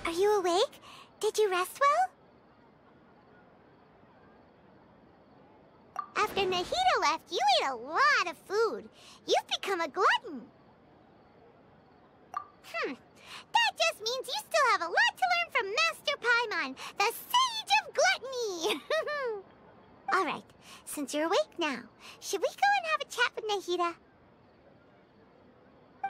Are you awake? Did you rest well? After Nahida left, you ate a lot of food. You've become a glutton. That just means you still have a lot to learn from Master Paimon, the Sage of Gluttony! Alright, since you're awake now, should we go and have a chat with Nahida?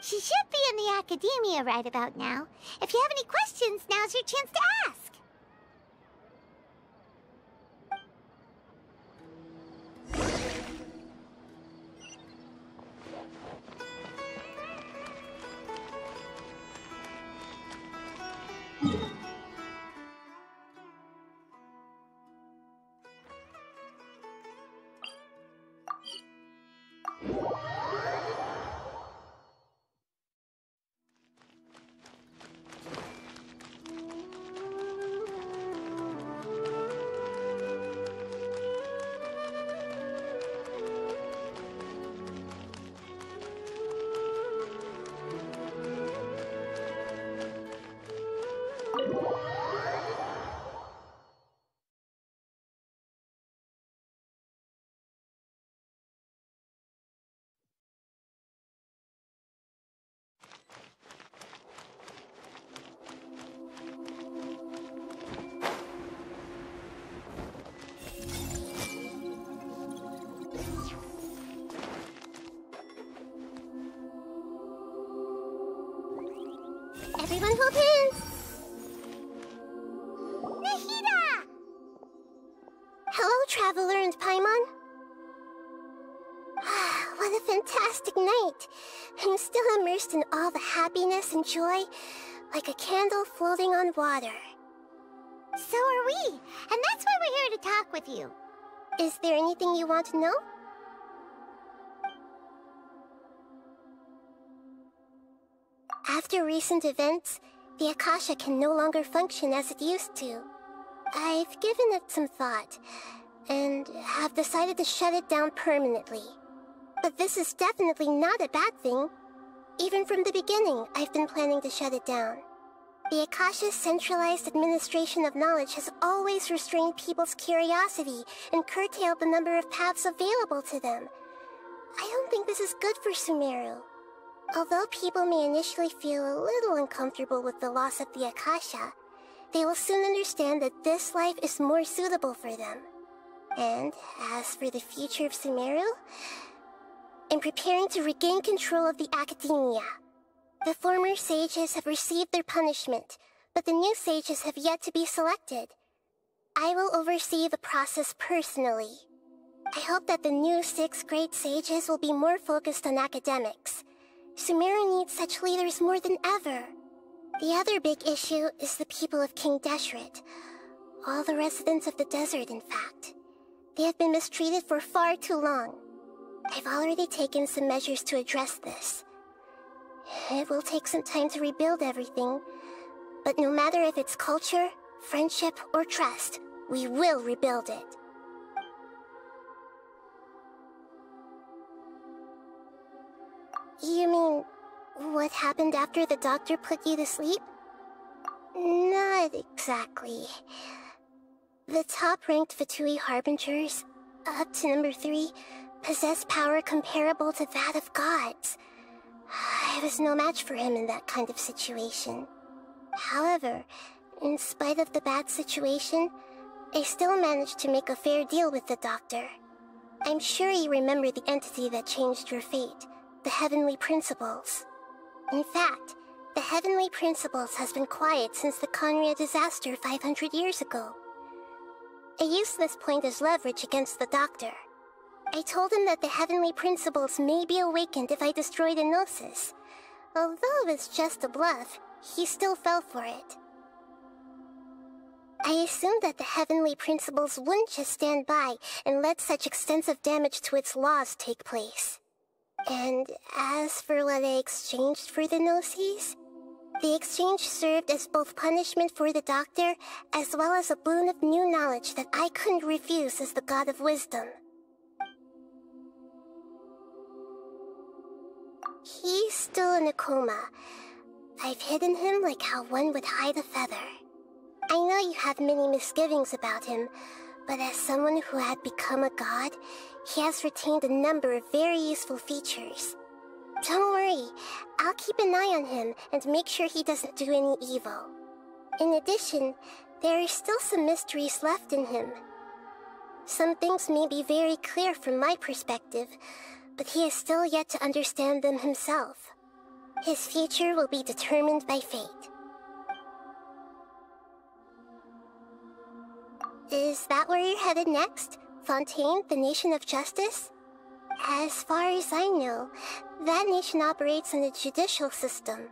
She should be in the academia right about now. If you have any questions, now's your chance to ask. Everyone hold hands! Nahida! Hello, Traveler and Paimon. What a fantastic night! I'm still immersed in all the happiness and joy, like a candle floating on water. So are we, and that's why we're here to talk with you. Is there anything you want to know? After recent events, the Akasha can no longer function as it used to. I've given it some thought, and have decided to shut it down permanently. But this is definitely not a bad thing. Even from the beginning, I've been planning to shut it down. The Akasha's centralized administration of knowledge has always restrained people's curiosity and curtailed the number of paths available to them. I don't think this is good for Sumeru. Although people may initially feel a little uncomfortable with the loss of the Akasha, they will soon understand that this life is more suitable for them. And as for the future of Sumeru, I'm preparing to regain control of the academia. The former sages have received their punishment, but the new sages have yet to be selected. I will oversee the process personally. I hope that the new 6th grade sages will be more focused on academics. Sumeru needs such leaders more than ever. The other big issue is the people of King Deshret. All the residents of the desert, in fact. They have been mistreated for far too long. I've already taken some measures to address this. It will take some time to rebuild everything, but no matter if it's culture, friendship, or trust, we will rebuild it. You mean, what happened after the doctor put you to sleep? Not exactly. The top-ranked Fatui Harbingers, up to number 3, possess power comparable to that of gods. I was no match for him in that kind of situation. However, in spite of the bad situation, I still managed to make a fair deal with the doctor. I'm sure you remember the entity that changed your fate. The Heavenly Principles. In fact, the Heavenly Principles has been quiet since the Conria disaster 500 years ago. I used this point as leverage against the doctor. I told him that the Heavenly Principles may be awakened if I destroy the Gnosis. Although it's just a bluff, he still fell for it. I assumed that the Heavenly Principles wouldn't just stand by and let such extensive damage to its laws take place. And as for what I exchanged for the Gnosis, the exchange served as both punishment for the doctor, as well as a boon of new knowledge that I couldn't refuse as the God of Wisdom. He's still in a coma, I've hidden him like how one would hide a feather. I know you have many misgivings about him, but as someone who had become a god, he has retained a number of very useful features. Don't worry, I'll keep an eye on him and make sure he doesn't do any evil. In addition, there are still some mysteries left in him. Some things may be very clear from my perspective, but he is still yet to understand them himself. His future will be determined by fate. Is that where you're headed next? Fontaine, the Nation of Justice? As far as I know, that nation operates on a judicial system.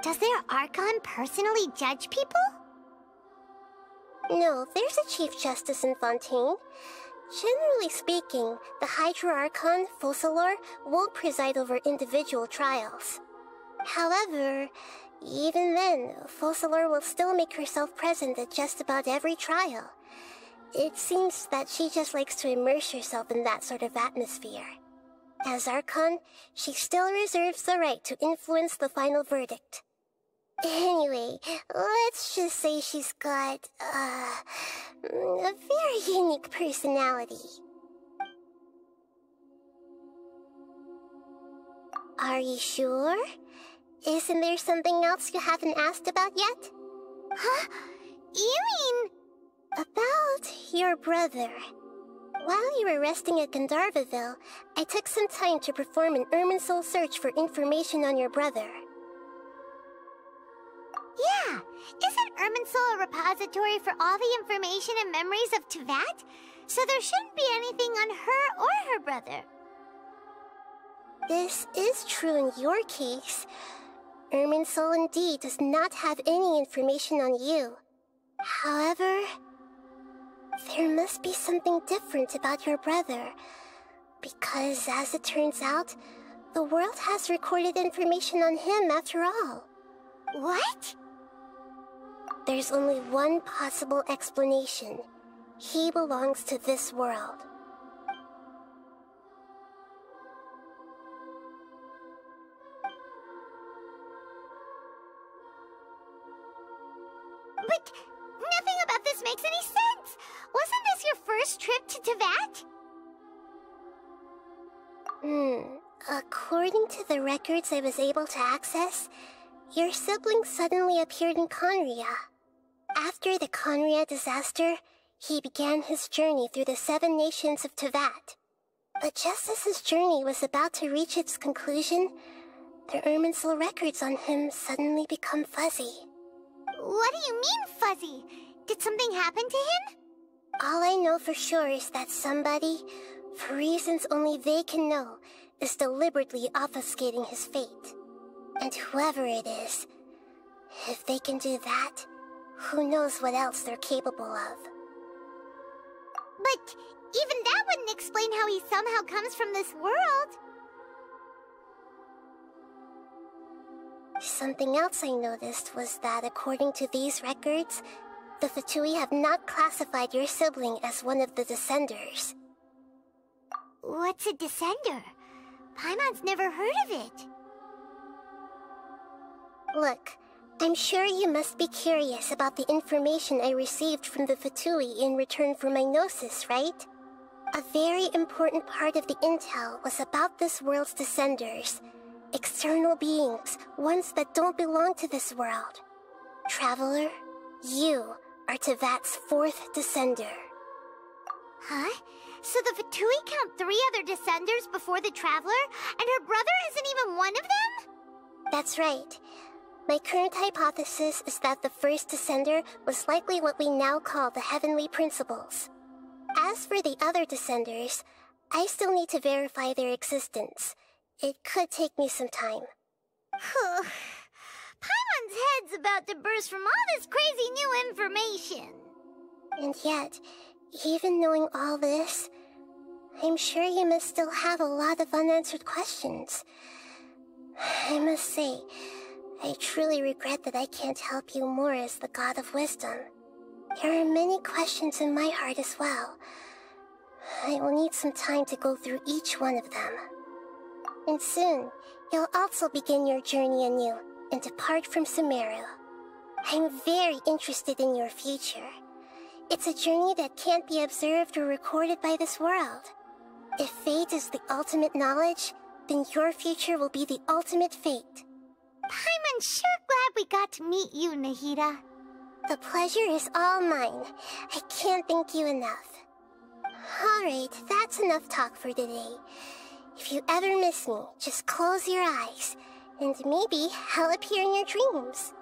Does their Archon personally judge people? No, there's a Chief Justice in Fontaine. Generally speaking, the Hydra Archon, Focalor, won't preside over individual trials. However, even then, Focalor will still make herself present at just about every trial. It seems that she just likes to immerse herself in that sort of atmosphere. As Archon, she still reserves the right to influence the final verdict. Anyway, let's just say she's got, a very unique personality. Are you sure? Isn't there something else you haven't asked about yet? Huh? You mean... About your brother. While you were resting at Gandharvaville, I took some time to perform an Irminsul search for information on your brother. Yeah! Isn't Irminsul a repository for all the information and memories of Teyvat? So there shouldn't be anything on her or her brother. This is true in your case. Irminsul indeed does not have any information on you. However, there must be something different about your brother, because as it turns out, the world has recorded information on him after all. What? There's only one possible explanation. He belongs to this world. But nothing about this makes any sense! Wasn't this your first trip to Teyvat? According to the records I was able to access, your sibling suddenly appeared in Conria. After the Conria disaster, he began his journey through the 7 nations of Teyvat. But just as his journey was about to reach its conclusion, the Irminsul records on him suddenly become fuzzy. What do you mean, fuzzy? Did something happen to him? All I know for sure is that somebody, for reasons only they can know, is deliberately obfuscating his fate. And whoever it is, if they can do that, who knows what else they're capable of. But even that wouldn't explain how he somehow comes from this world. Something else I noticed was that according to these records, the Fatui have not classified your sibling as one of the Descenders. What's a Descender? Paimon's never heard of it. Look, I'm sure you must be curious about the information I received from the Fatui in return for my gnosis, right? A very important part of the intel was about this world's Descenders. External beings, ones that don't belong to this world. Traveler, you are Teyvat's 4th Descender. Huh? So the Fatui count 3 other Descenders before the Traveler, and her brother isn't even one of them? That's right. My current hypothesis is that the first Descender was likely what we now call the Heavenly Principles. As for the other Descenders, I still need to verify their existence. It could take me some time. Paimon's head's about to burst from all this crazy new information. And yet, even knowing all this, I'm sure you must still have a lot of unanswered questions. I must say, I truly regret that I can't help you more as the God of Wisdom. There are many questions in my heart as well. I will need some time to go through each one of them. And soon, you'll also begin your journey anew, and depart from Sumeru. I'm very interested in your future. It's a journey that can't be observed or recorded by this world. If fate is the ultimate knowledge, then your future will be the ultimate fate. I'm sure glad we got to meet you, Nahida. The pleasure is all mine. I can't thank you enough. Alright, that's enough talk for today. If you ever miss me, just close your eyes, and maybe I'll appear in your dreams.